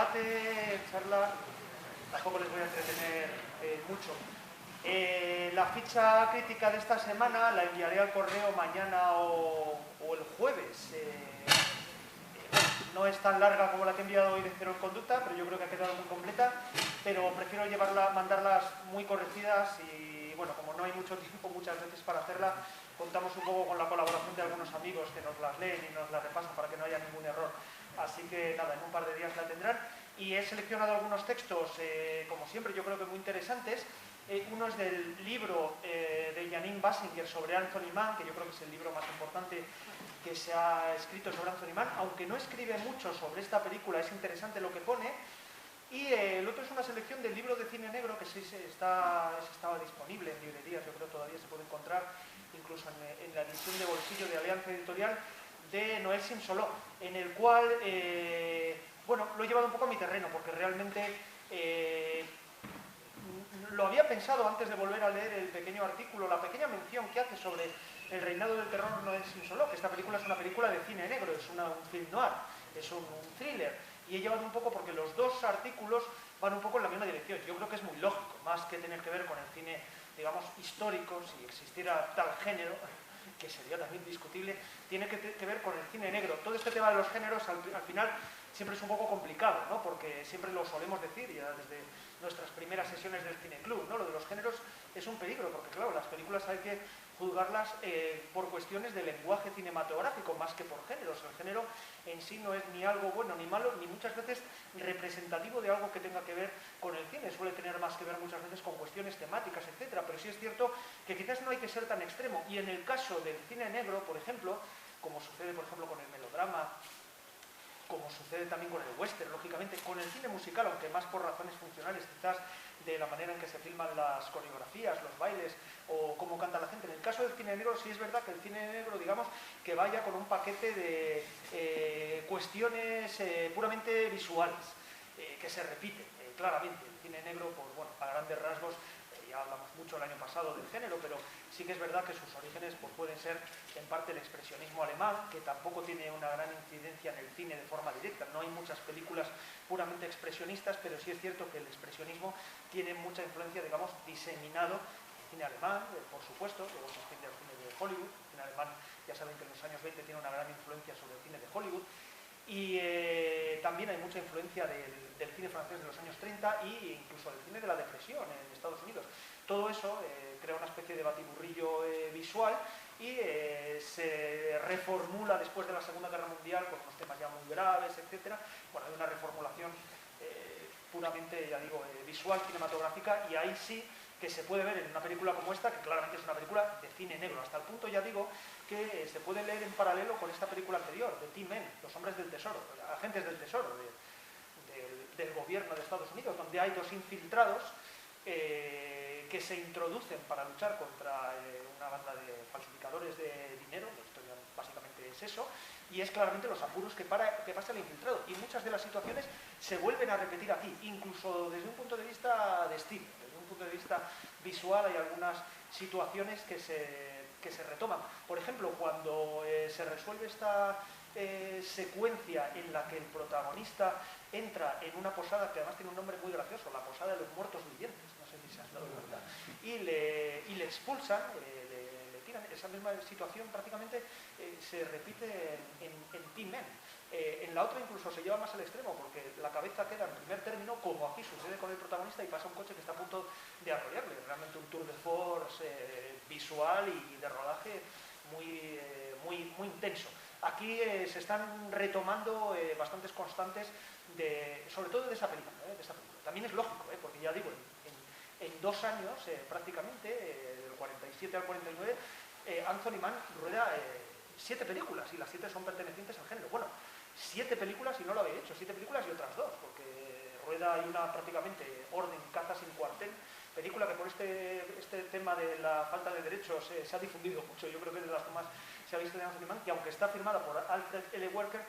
debate, charla, tampoco les voy a entretener mucho. La ficha crítica de esta semana la enviaré al correo mañana o el jueves. No es tan larga como la que he enviado hoy de Cero en Conducta, pero yo creo que ha quedado muy completa, pero prefiero mandarlas muy corregidas y, bueno, como no hay mucho tiempo muchas veces para hacerla, contamos un poco con la colaboración de algunos amigos que nos las leen y nos las repasan para que no haya ningún error. Así que, nada, en un par de días la tendrán. Y he seleccionado algunos textos, como siempre, yo creo que muy interesantes. Uno es del libro de Janine Basinger sobre Anthony Mann, que yo creo que es el libro más importante que se ha escrito sobre Anthony Mann, aunque no escribe mucho sobre esta película, es interesante lo que pone. Y el otro es una selección del libro de cine negro que sí estaba disponible en librerías, yo creo que todavía se puede encontrar, incluso en la edición de bolsillo de Alianza Editorial, de Noel Simsoló, en el cual, bueno, lo he llevado un poco a mi terreno, porque realmente lo había pensado antes de volver a leer el pequeño artículo, la pequeña mención que hace sobre el reinado del terror Noel Simsoló, que esta película es una película de cine negro, es un film noir, es un thriller, y he llevado un poco porque los dos artículos van un poco en la misma dirección. Yo creo que es muy lógico, más que tener que ver con el cine, digamos, histórico, si existiera tal género, que sería también discutible, tiene que ver con el cine negro. Todo este tema de los géneros, al final, siempre es un poco complicado, ¿no? Porque siempre lo solemos decir, ya desde nuestras primeras sesiones del Cine Club, ¿no? Lo de los géneros es un peligro, porque claro, las películas hay que juzgarlas por cuestiones de lenguaje cinematográfico, más que por géneros. El género en sí no es ni algo bueno ni malo, ni muchas veces representativo de algo que tenga que ver con el cine. Suele tener más que ver muchas veces con cuestiones temáticas, etcétera. Pero sí es cierto que quizás no hay que ser tan extremo. Y en el caso del cine negro, por ejemplo, como sucede por ejemplo con el melodrama, como sucede también con el western, lógicamente, con el cine musical, aunque más por razones funcionales, quizás de la manera en que se filman las coreografías, los bailes o cómo canta la gente. En el caso del cine negro sí es verdad que el cine negro, digamos, que vaya con un paquete de cuestiones puramente visuales, que se repiten claramente. El cine negro, pues, bueno, a grandes rasgos, ya hablamos mucho el año pasado del género, pero sí que es verdad que sus orígenes pues, pueden ser en parte el expresionismo alemán, que tampoco tiene una gran incidencia en el cine de forma directa. No hay muchas películas puramente expresionistas, pero sí es cierto que el expresionismo tiene mucha influencia, digamos, diseminado en el cine alemán, por supuesto, luego se extiende al cine de Hollywood. El cine alemán, ya saben que en los años 20 tiene una gran influencia sobre el cine de Hollywood. Y también hay mucha influencia del cine francés de los años 30 e incluso del cine de la depresión en Estados Unidos. Todo eso crea una especie de batiburrillo visual y se reformula después de la Segunda Guerra Mundial con unos temas ya muy graves, etc. Bueno, hay una reformulación puramente, ya digo, visual, cinematográfica, y ahí sí que se puede ver en una película como esta, que claramente es una película de cine negro, hasta el punto, ya digo, que se puede leer en paralelo con esta película anterior, de T-Men, Los Hombres del Tesoro, agentes del tesoro del gobierno de Estados Unidos, donde hay dos infiltrados que se introducen para luchar contra una banda de falsificadores de dinero. La historia básicamente es eso, y es claramente los apuros que pasa el infiltrado, y muchas de las situaciones se vuelven a repetir aquí, incluso desde un punto de vista de estilo, desde un punto de vista visual. Hay algunas situaciones que se retoman. Por ejemplo, cuando se resuelve esta secuencia en la que el protagonista entra en una posada que además tiene un nombre muy gracioso, la posada de los muertos vivientes, no sé si se has dado cuenta, y le expulsan, le tiran. Esa misma situación prácticamente se repite en T-Men. En la otra incluso se lleva más al extremo, porque la cabeza queda en primer término, como aquí sucede con el protagonista, y pasa un coche que está a punto de arrollarle. Realmente un tour de force visual y de rodaje muy intenso. Aquí se están retomando bastantes constantes, sobre todo de esa película, También es lógico, porque ya digo, en 2 años prácticamente, del 47 al 49, Anthony Mann rueda 7 películas, y las 7 son pertenecientes al género. Bueno, 7 películas, y no lo había hecho, 7 películas y otras 2, porque rueda hay una prácticamente Orden, Caza sin cuartel, película que por este tema de la falta de derechos se ha difundido mucho. Yo creo que es de las que más se ha visto de Anthony Mann, que aunque está firmada por Alfred L. Werker,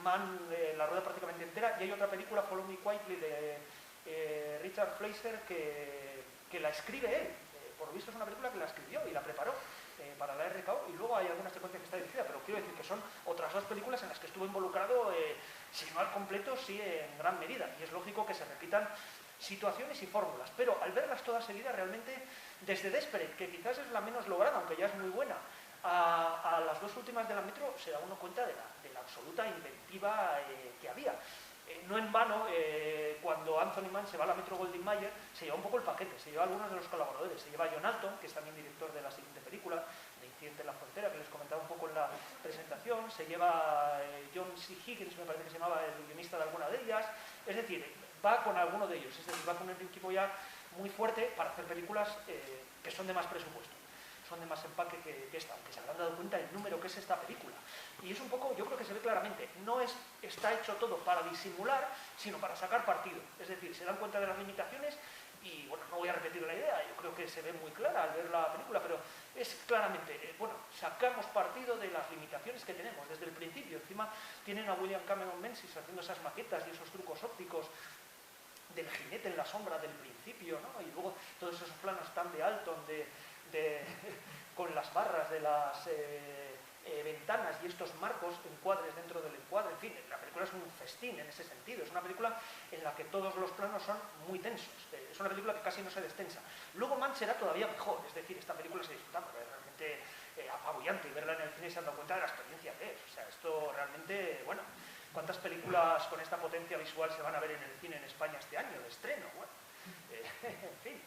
Mann la rueda prácticamente entera. Y hay otra película, Follow Me Quietly, de Richard Fleischer, que la escribe él. Por lo visto es una película que la escribió y la preparó para la RKO, y luego hay alguna secuencia que está dirigida, pero quiero decir que son otras 2 películas en las que estuvo involucrado si no al completo, sí en gran medida. Y es lógico que se repitan situaciones y fórmulas, pero al verlas todas seguidas, realmente, desde Desperate, que quizás es la menos lograda, aunque ya es muy buena, a las dos últimas de la Metro, se da uno cuenta de la absoluta inventiva que había. No en vano, cuando Anthony Mann se va a la Metro Goldwyn Mayer, se lleva un poco el paquete, se lleva a algunos de los colaboradores, se lleva a John Alton, que es también director de la siguiente película, de Incidente en la Frontera, que les comentaba un poco en la presentación, se lleva a John C. Higgins, me parece que se llamaba el guionista de alguna de ellas, es decir, va con alguno de ellos, es decir, va con un equipo ya muy fuerte para hacer películas que son de más presupuesto, son de más empaque que esta, aunque se habrán dado cuenta del número que es esta película. Y es un poco, yo creo que se ve claramente, no está hecho todo para disimular, sino para sacar partido. Es decir, se dan cuenta de las limitaciones y, bueno, no voy a repetir la idea, yo creo que se ve muy clara al ver la película, pero es claramente, bueno, sacamos partido de las limitaciones que tenemos desde el principio. Encima tienen a William Cameron Menzies haciendo esas maquetas y esos trucos ópticos del jinete en la sombra del principio, ¿no? Y luego todos esos planos tan de Alton, con las barras de las ventanas y estos marcos, encuadres dentro del encuadre, en fin, la película es un festín en ese sentido, es una película en la que todos los planos son muy tensos, es una película que casi no se destensa. Luego Mann será todavía mejor, es decir, esta película se disfruta porque es realmente apabullante, y verla en el cine se han dado cuenta de la experiencia que es, o sea, esto realmente, bueno, ¿cuántas películas con esta potencia visual se van a ver en el cine en España este año, de estreno? Bueno, en fin.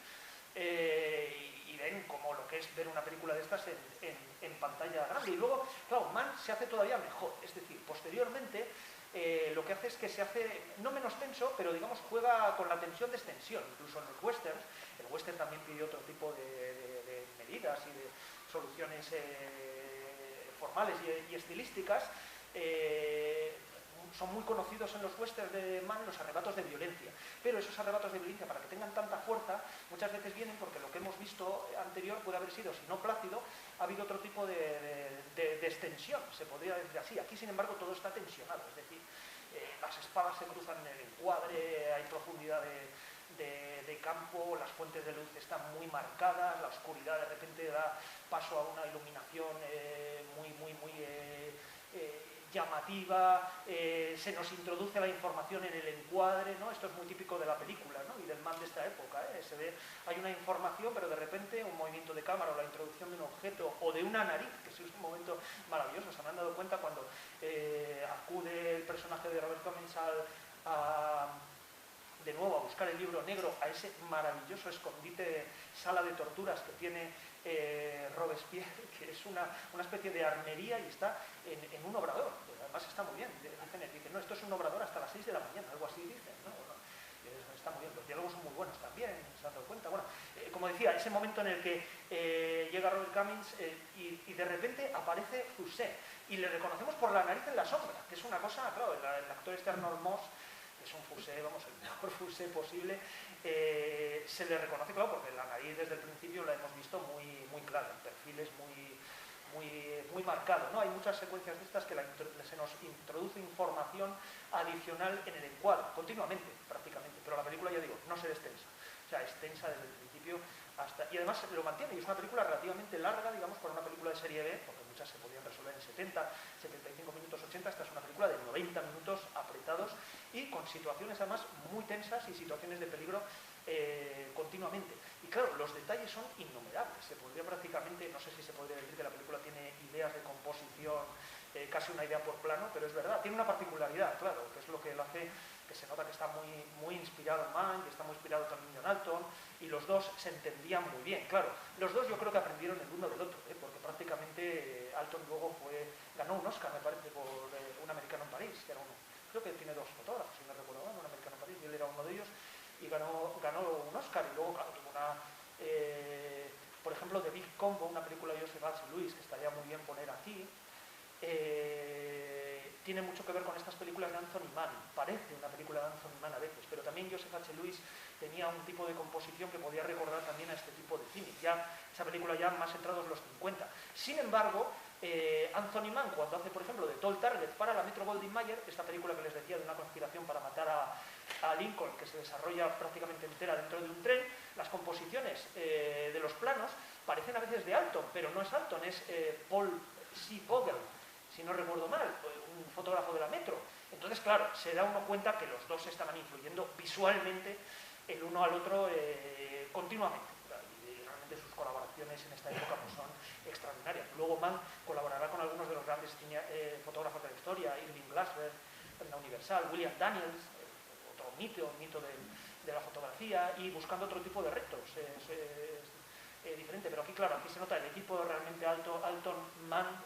Y ven como lo que es ver una película de estas en pantalla grande. Y luego, claro, Mann se hace todavía mejor. Es decir, posteriormente lo que hace es que se hace no menos tenso, pero digamos juega con la tensión de extensión. Incluso en los westerns, el western también pide otro tipo de medidas y de soluciones formales y estilísticas. Son muy conocidos en los westerns de Mann los arrebatos de violencia, pero esos arrebatos de violencia, para que tengan tanta fuerza, muchas veces vienen porque lo que hemos visto anterior puede haber sido, si no plácido, ha habido otro tipo de extensión, se podría decir así. Aquí, sin embargo, todo está tensionado, es decir, las espadas se cruzan en el encuadre, hay profundidad de campo, las fuentes de luz están muy marcadas, la oscuridad de repente da paso a una iluminación muy llamativa, se nos introduce la información en el encuadre, ¿no? Esto es muy típico de la película, ¿no? Y del Mann de esta época, se ve, hay una información, pero de repente un movimiento de cámara o la introducción de un objeto o de una nariz, que es un momento maravilloso. Se me han dado cuenta cuando acude el personaje de Robert Cummings de nuevo a buscar el libro negro, a ese maravilloso escondite, sala de torturas que tiene Robespierre, que es una especie de armería y está en un obrador. Además está muy bien. Dicen, no, esto es un obrador hasta las 6 de la mañana, algo así dicen, ¿no? Está muy bien, los diálogos son muy buenos también, se han dado cuenta. Bueno, como decía, ese momento en el que llega Robert Cummings y de repente aparece Fusé y le reconocemos por la nariz en la sombra, que es una cosa, claro, el actor Arnold Moss, que es un Fusé, vamos, el mejor Fusé posible, se le reconoce, claro, porque la nariz desde el principio la hemos visto muy clara, el perfil es muy marcado, ¿no? Hay muchas secuencias de estas que se nos introduce información adicional en el encuadre, continuamente, prácticamente, pero la película, ya digo, no se destensa, o sea, es tensa desde el principio hasta... Y además lo mantiene, y es una película relativamente larga, digamos, para una película de serie B, porque muchas se podían resolver en 70, 75 minutos, 80, esta es una película de 90 minutos apretados y con situaciones además muy tensas y situaciones de peligro continuamente. Y claro, los detalles son innumerables. Se podría prácticamente, no sé si se podría decir que la película tiene ideas de composición, casi una idea por plano, pero es verdad, tiene una particularidad, claro, que es lo que lo hace, que se nota que está muy inspirado en Mann, que está muy inspirado también en Alton, y los dos se entendían muy bien, claro. Los dos yo creo que aprendieron el uno del otro, porque prácticamente Alton luego ganó un Oscar, me parece, por Un americano en París, que era uno. Creo que tiene dos fotógrafos, si me recuerdo mal, Un americano en París, y él era uno de ellos, y ganó un Oscar, y luego, claro, tuvo una... por ejemplo, The Big Combo, una película de Joseph H. Lewis, que estaría muy bien poner aquí, tiene mucho que ver con estas películas de Anthony Mann. Parece una película de Anthony Mann a veces, pero también Joseph H. Lewis tenía un tipo de composición que podía recordar también a este tipo de cine. Ya esa película ya más entrados los 50. Sin embargo, Anthony Mann, cuando hace, por ejemplo, de Tall Target para la Metro Goldwyn Mayer, esta película que les decía de una conspiración para matar a Lincoln, que se desarrolla prácticamente entera dentro de un tren, las composiciones de los planos parecen a veces de Alton, pero no es Alton, es Paul C. Vogel, si no recuerdo mal, un fotógrafo de la Metro. Entonces, claro, se da uno cuenta que los dos estaban influyendo visualmente el uno al otro continuamente. Y realmente sus colaboraciones en esta época pues, son extraordinarias. Luego Mann colaborará con algunos de los grandes fotógrafos de la historia, Irving Glasper, en la Universal, William Daniels, otro mito de la fotografía, y buscando otro tipo de retos. Es diferente, pero aquí, claro, aquí se nota el equipo realmente alto. Alton Mann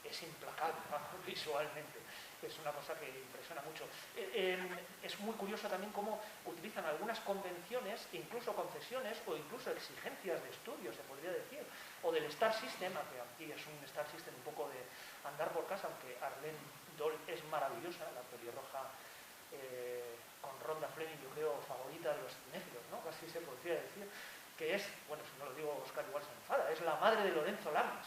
es implacable, ¿no? Visualmente. Es una cosa que impresiona mucho. Es muy curioso también cómo utilizan algunas convenciones, incluso concesiones o incluso exigencias de estudio, se podría decir, o del Star System, que aquí es un Star System un poco de andar por casa, aunque Arlene Doll es maravillosa, la pelirroja con Rhonda Fleming, yo creo, favorita de los cinéfilos, ¿no? Casi se podría decir, que es, bueno, si no lo digo, Oscar igual se enfada, es la madre de Lorenzo Lamas,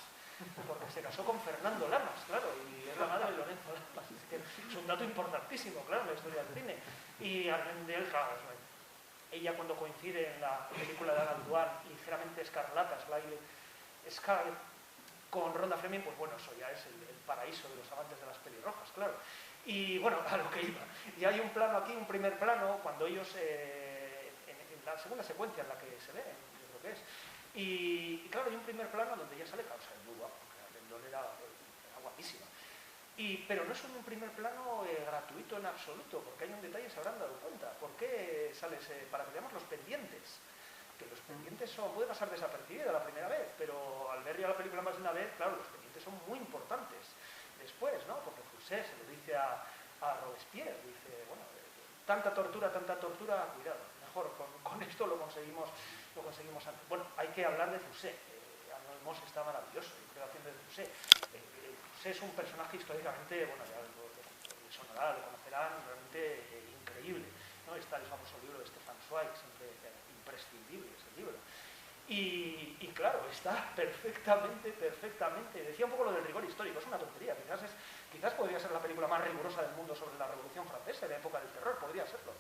porque se casó con Fernando Lamas, claro, y es la madre de Lorenzo Lamas. Es que es un dato importantísimo, claro, en la historia del cine. Y Armendel, claro, ella cuando coincide en la película de Ana Duan, ligeramente escarlata, Scarlet, con Rhonda Fleming, pues bueno, eso ya es el paraíso de los amantes de las pelirrojas, claro. Y bueno, a lo que iba. Y hay un plano aquí, un primer plano, cuando ellos, en la segunda secuencia en la que se ve, yo creo que es. Y claro, hay un primer plano donde ya sale, claro, es muy guapo, porque era guapísima. Pero no es un primer plano gratuito en absoluto, porque hay un detalle, se habrán dado cuenta. ¿Por qué sale para que veamos los pendientes? Que los pendientes puede pasar desapercibido la primera vez, pero al ver ya la película más de una vez, claro, los pendientes son muy importantes después, ¿no? Porque Fusé se lo dice a Robespierre, dice, bueno, tanta tortura, cuidado, mejor, con esto lo conseguimos antes. Bueno, hay que hablar de Fusé. Arnold Moss está maravilloso en creación de Fusé. Fusé es un personaje históricamente, bueno, ya lo sonará, lo conocerán, realmente increíble, ¿no? Está el famoso libro de Stefan Zweig, siempre imprescindible ese libro. Y claro, está perfectamente. Decía un poco lo del rigor histórico, es una tontería. Quizás podría ser la película más rigurosa del mundo sobre la Revolución Francesa, de la época del terror, podría serlo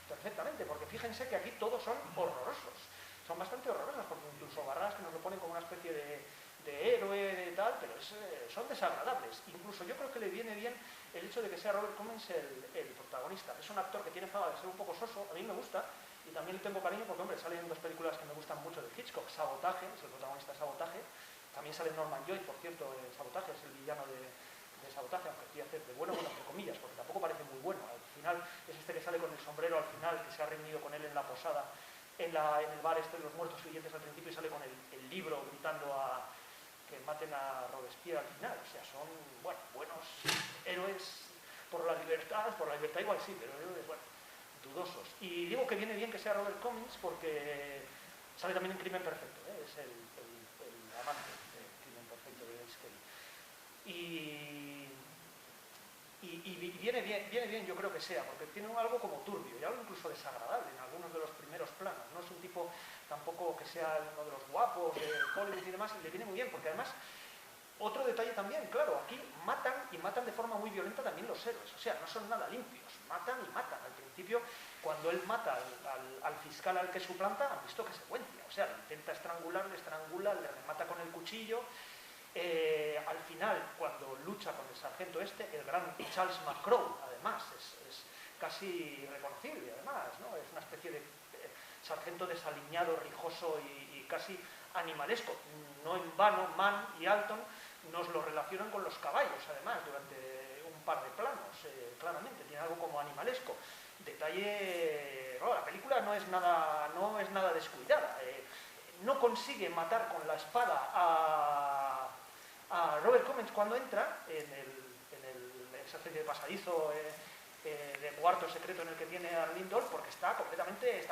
perfectamente, porque fíjense que aquí todos son horrorosos. Son bastante horrorosos, porque incluso Barras, que nos lo ponen como una especie de héroe, de tal, pero son desagradables. Incluso yo creo que le viene bien el hecho de que sea Robert Cummings el protagonista. Es un actor que tiene fama de ser un poco soso, a mí me gusta, y también le tengo cariño porque, hombre, salen dos películas que me gustan mucho de Hitchcock. Sabotaje, es el protagonista de Sabotaje. También sale Norman Lloyd, por cierto, en Sabotaje, es el villano de Sabotaje, aunque aquí hace de bueno, entre comillas, porque tampoco parece muy bueno. Al final es este que sale con el sombrero al final, que se ha reunido con él en la posada, en el bar de los muertos vivientes al principio, y sale con el libro gritando que maten a Robespierre al final. O sea, son, bueno, buenos héroes por la libertad igual sí, pero héroes, bueno, dudosos. Y digo que viene bien que sea Robert Cummings porque sale también en Crimen Perfecto, es el amante de Crimen Perfecto de Grace Kelly. Y viene bien, yo creo que sea, porque tiene algo como turbio y algo incluso desagradable en algunos de los primeros planos. No es un tipo tampoco que sea uno de los guapos de Hollywood y demás, y le viene muy bien, porque además, otro detalle también, claro, aquí matan de forma muy violenta también los héroes, o sea, no son nada limpios, matan. Al principio, cuando él mata al fiscal al que suplanta, han visto que secuencia, o sea, lo intenta estrangular, le estrangula, le remata con el cuchillo. Al final, cuando lucha con el sargento el gran Charles McCrow, además, es casi reconocible, además, ¿no? Es una especie de sargento desaliñado, rijoso y casi animalesco. No en vano, Mann y Alton nos lo relacionan con los caballos, además, durante un par de planos, claramente, tiene algo como animalesco. Detalle, la película no es nada descuidada. No consigue matar con la espada a Robert Cummings cuando entra en esa especie de pasadizo de cuarto secreto en el que tiene a Arlene Doll, porque está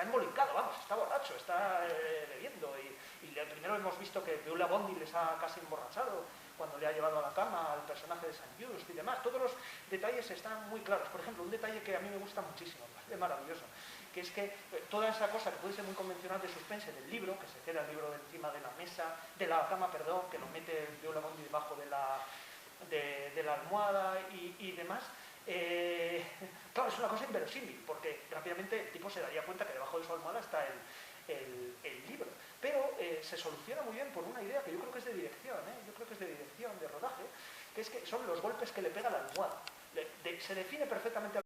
embolincado, vamos, está borracho, está bebiendo, y primero hemos visto que Beulah Bondi les ha casi emborrachado cuando le ha llevado a la cama al personaje de St. Just y demás. Todos los detalles están muy claros. Por ejemplo, un detalle que a mí me gusta muchísimo, es maravilloso, que es que toda esa cosa que puede ser muy convencional de suspense del libro, que se queda el libro encima de la mesa, de la cama, perdón, que lo mete Beulah Bondi debajo de la almohada y demás, claro, es una cosa inverosímil, porque rápidamente el tipo se daría cuenta que debajo de su almohada está el libro. Pero se soluciona muy bien por una idea que yo creo que es de dirección, de rodaje, que es que son los golpes que le pega la almohada. se define perfectamente